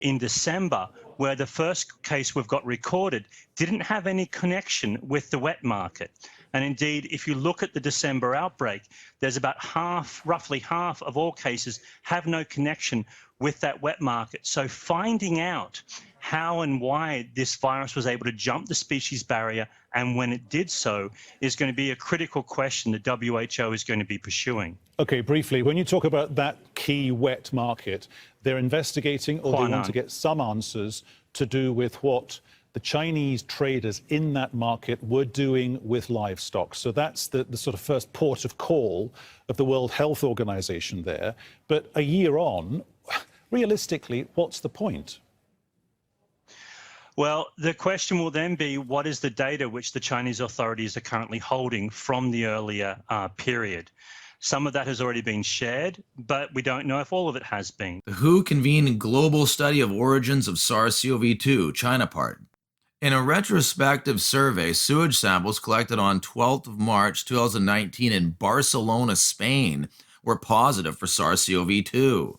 in December, where the first case we've got recorded didn't have any connection with the wet market. And indeed, if you look at the December outbreak, there's about roughly half of all cases have no connection with that wet market. So finding out how and why this virus was able to jump the species barrier and when it did so is going to be a critical question the WHO is going to be pursuing. Okay, briefly, when you talk about that key wet market, they're investigating or they want to get some answers to do with what the Chinese traders in that market were doing with livestock. So that's the sort of first port of call of the World Health Organization there. But a year on, realistically, what's the point? Well, the question will then be, what is the data which the Chinese authorities are currently holding from the earlier period? Some of that has already been shared, but we don't know if all of it has been. The WHO convened a global study of origins of SARS-CoV-2, China part. In a retrospective survey, sewage samples collected on 12th of March 2019 in Barcelona, Spain, were positive for SARS-CoV-2.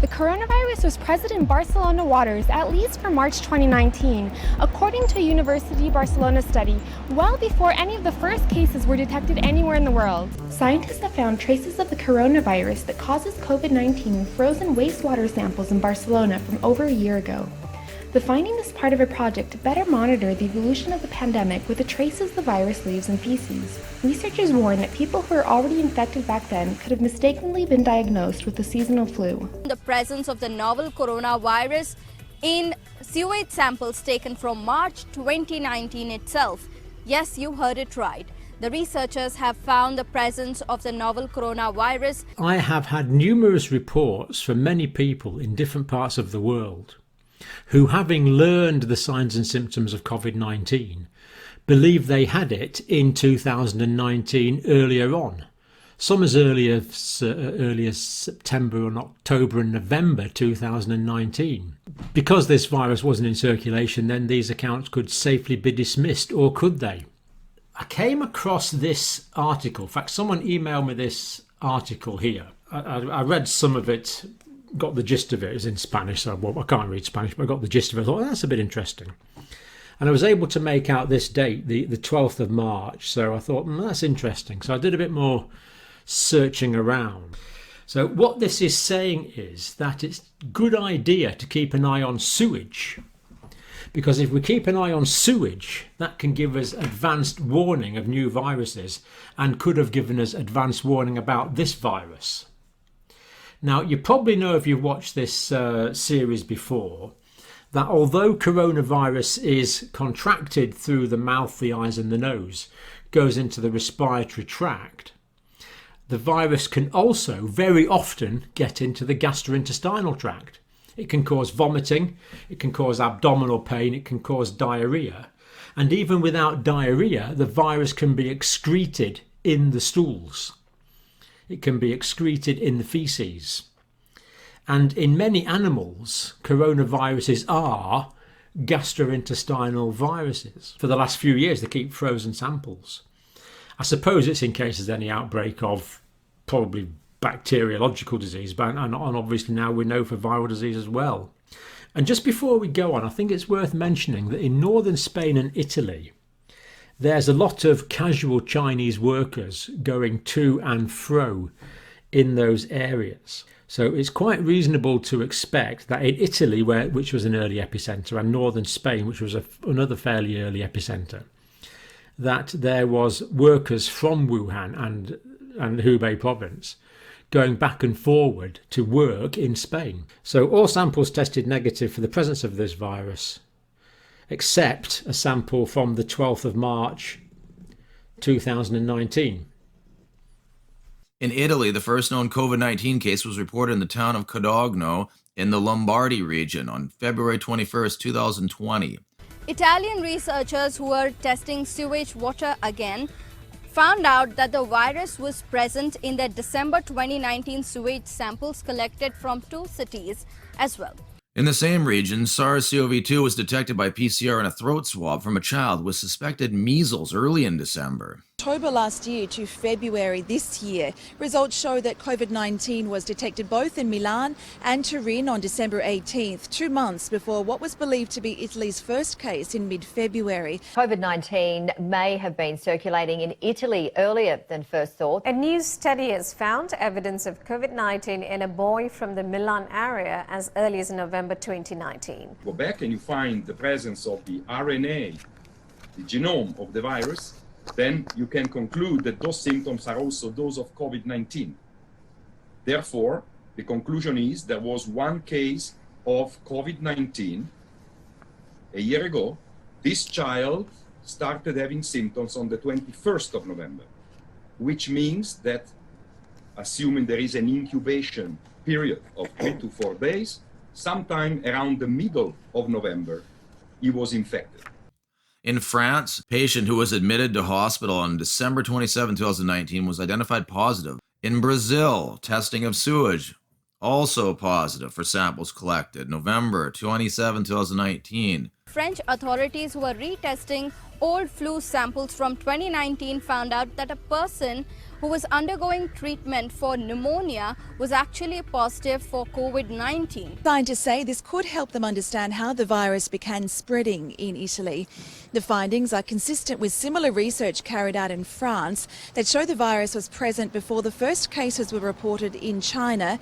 The coronavirus was present in Barcelona waters at least for March 2019, according to a University of Barcelona study, well before any of the first cases were detected anywhere in the world. Scientists have found traces of the coronavirus that causes COVID-19 in frozen wastewater samples in Barcelona from over a year ago. The finding is part of a project to better monitor the evolution of the pandemic with the traces the virus leaves in feces. Researchers warn that people who were already infected back then could have mistakenly been diagnosed with the seasonal flu. The presence of the novel coronavirus in sewage samples taken from March 2019 itself. Yes, you heard it right. The researchers have found the presence of the novel coronavirus. I have had numerous reports from many people in different parts of the world who, having learned the signs and symptoms of COVID-19, believe they had it in 2019 earlier on. Some as early as September and October and November 2019. Because this virus wasn't in circulation, then these accounts could safely be dismissed, or could they? I came across this article. In fact, someone emailed me this article here. I read some of it, got the gist of it. It's in Spanish, so I can't read Spanish, but I got the gist of it. I thought, well, that's a bit interesting. And I was able to make out this date, the 12th of March. So I thought, that's interesting. So I did a bit more searching around. So what this is saying is that it's a good idea to keep an eye on sewage. Because if we keep an eye on sewage, that can give us advanced warning of new viruses and could have given us advanced warning about this virus. Now, you probably know, if you've watched this series before, that although coronavirus is contracted through the mouth, the eyes and the nose, goes into the respiratory tract, the virus can also very often get into the gastrointestinal tract. It can cause vomiting, it can cause abdominal pain, it can cause diarrhea. And even without diarrhea, the virus can be excreted in the stools. It can be excreted in the feces. And in many animals, coronaviruses are gastrointestinal viruses. For the last few years, they keep frozen samples. I suppose it's in case there's any outbreak of probably bacteriological disease, and obviously now we know for viral disease as well. And just before we go on, I think it's worth mentioning that in northern Spain and Italy, there's a lot of casual Chinese workers going to and fro in those areas. So it's quite reasonable to expect that in Italy, which was an early epicenter, and northern Spain, which was another fairly early epicenter, that there was workers from Wuhan and Hubei province going back and forward to work in Spain. So all samples tested negative for the presence of this virus, except a sample from the 12th of March 2019. In Italy, the first known COVID-19 case was reported in the town of Codogno in the Lombardy region on February 21st, 2020. Italian researchers who were testing sewage water again found out that the virus was present in their December 2019 sewage samples collected from 2 cities as well. In the same region, SARS-CoV-2 was detected by PCR in a throat swab from a child with suspected measles early in December. October last year to February this year, results show that COVID-19 was detected both in Milan and Turin on December 18th, 2 months before what was believed to be Italy's first case in mid-February. COVID-19 may have been circulating in Italy earlier than first thought. A new study has found evidence of COVID-19 in a boy from the Milan area as early as November 2019. Go back and you find the presence of the RNA, the genome of the virus, then you can conclude that those symptoms are also those of COVID-19. Therefore, the conclusion is there was one case of COVID-19 a year ago. This child started having symptoms on the 21st of November, which means that, assuming there is an incubation period of 3 to 4 days, sometime around the middle of November, he was infected. In France, a patient who was admitted to hospital on December 27, 2019 was identified positive. In Brazil, testing of sewage also positive for samples collected November 27, 2019. French authorities who were retesting old flu samples from 2019 found out that a person who was undergoing treatment for pneumonia was actually positive for COVID-19. Scientists say this could help them understand how the virus began spreading in Italy. The findings are consistent with similar research carried out in France that show the virus was present before the first cases were reported in China.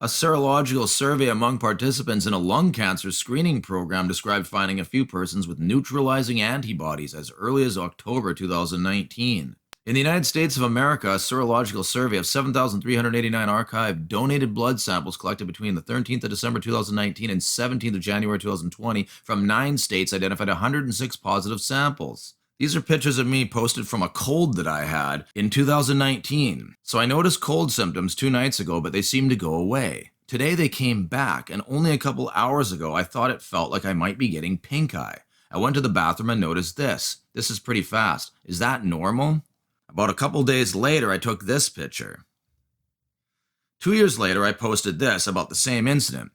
A serological survey among participants in a lung cancer screening program described finding a few persons with neutralizing antibodies as early as October 2019. In the United States of America, a serological survey of 7,389 archived donated blood samples collected between the 13th of December 2019 and 17th of January 2020 from 9 states identified 106 positive samples. These are pictures of me posted from a cold that I had in 2019. So I noticed cold symptoms 2 nights ago, but they seemed to go away. Today they came back, and only a couple hours ago I thought it felt like I might be getting pink eye. I went to the bathroom and noticed this. This is pretty fast. Is that normal? About a couple days later, I took this picture. 2 years later, I posted this about the same incident.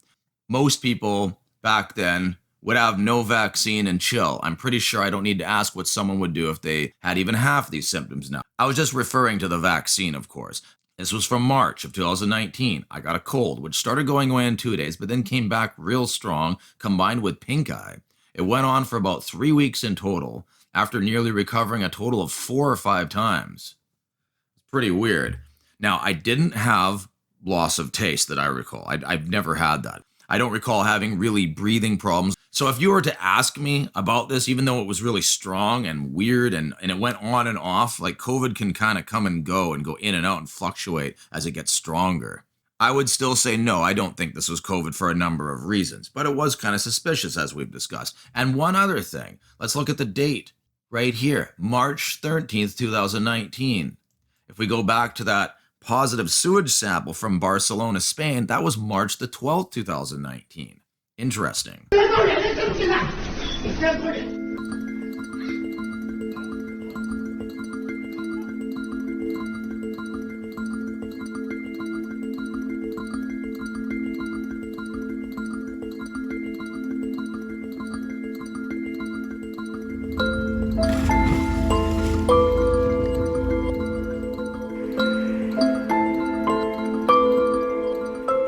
Most people back then would have no vaccine and chill. I'm pretty sure I don't need to ask what someone would do if they had even half these symptoms now. I was just referring to the vaccine, of course. This was from March of 2019. I got a cold, which started going away in 2 days, but then came back real strong, combined with pink eye. It went on for about 3 weeks in total, after nearly recovering a total of 4 or 5 times. It's pretty weird. Now, I didn't have loss of taste that I recall. I've never had that. I don't recall having really breathing problems. So if you were to ask me about this, even though it was really strong and weird and it went on and off, like COVID can kind of come and go in and out and fluctuate as it gets stronger, I would still say no, I don't think this was COVID for a number of reasons. But it was kind of suspicious, as we've discussed. And one other thing, let's look at the date right here, March 13th, 2019. If we go back to that positive sewage sample from Barcelona, Spain, that was March the 12th, 2019. Interesting.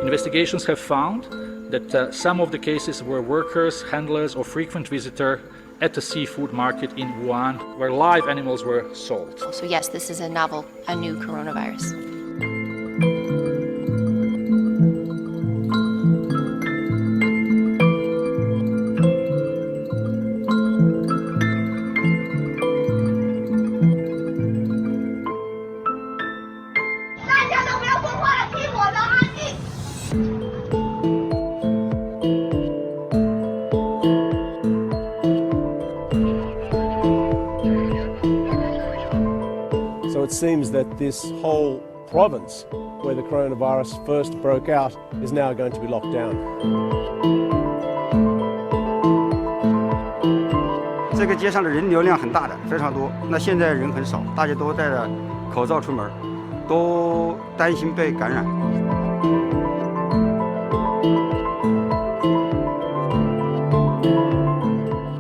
Investigations have found that some of the cases were workers, handlers, or frequent visitor at the seafood market in Wuhan, where live animals were sold. So yes, this is a new coronavirus. So it seems that this whole province where the coronavirus first broke out is now going to be locked down. 这个街上的人流量很大的，非常多。那现在人很少，大家都戴着口罩出门，都担心被感染。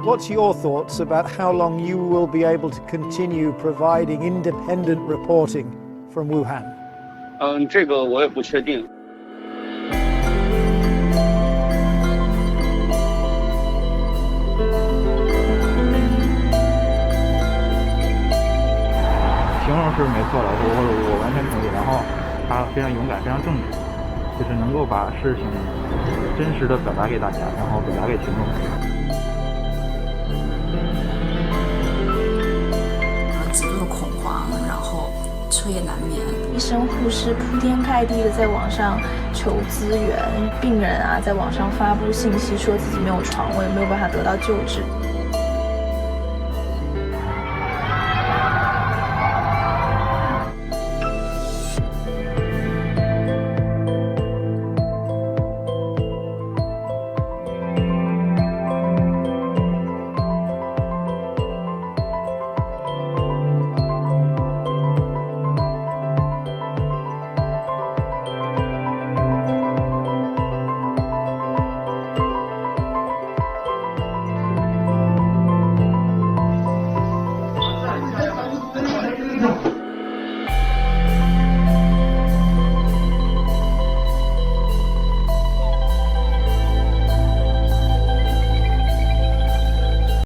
What's your thoughts about how long you will be able to continue providing independent reporting from Wuhan? 这个我也不确定。形容是没错的，我完全同意。然后他非常勇敢，非常正直，就是能够把事情真实的表达给大家，然后表达给群众。极度的恐慌，然后彻夜难眠。医生、护士铺天盖地的在网上求资源，病人啊在网上发布信息说自己没有床位，没有办法得到救治。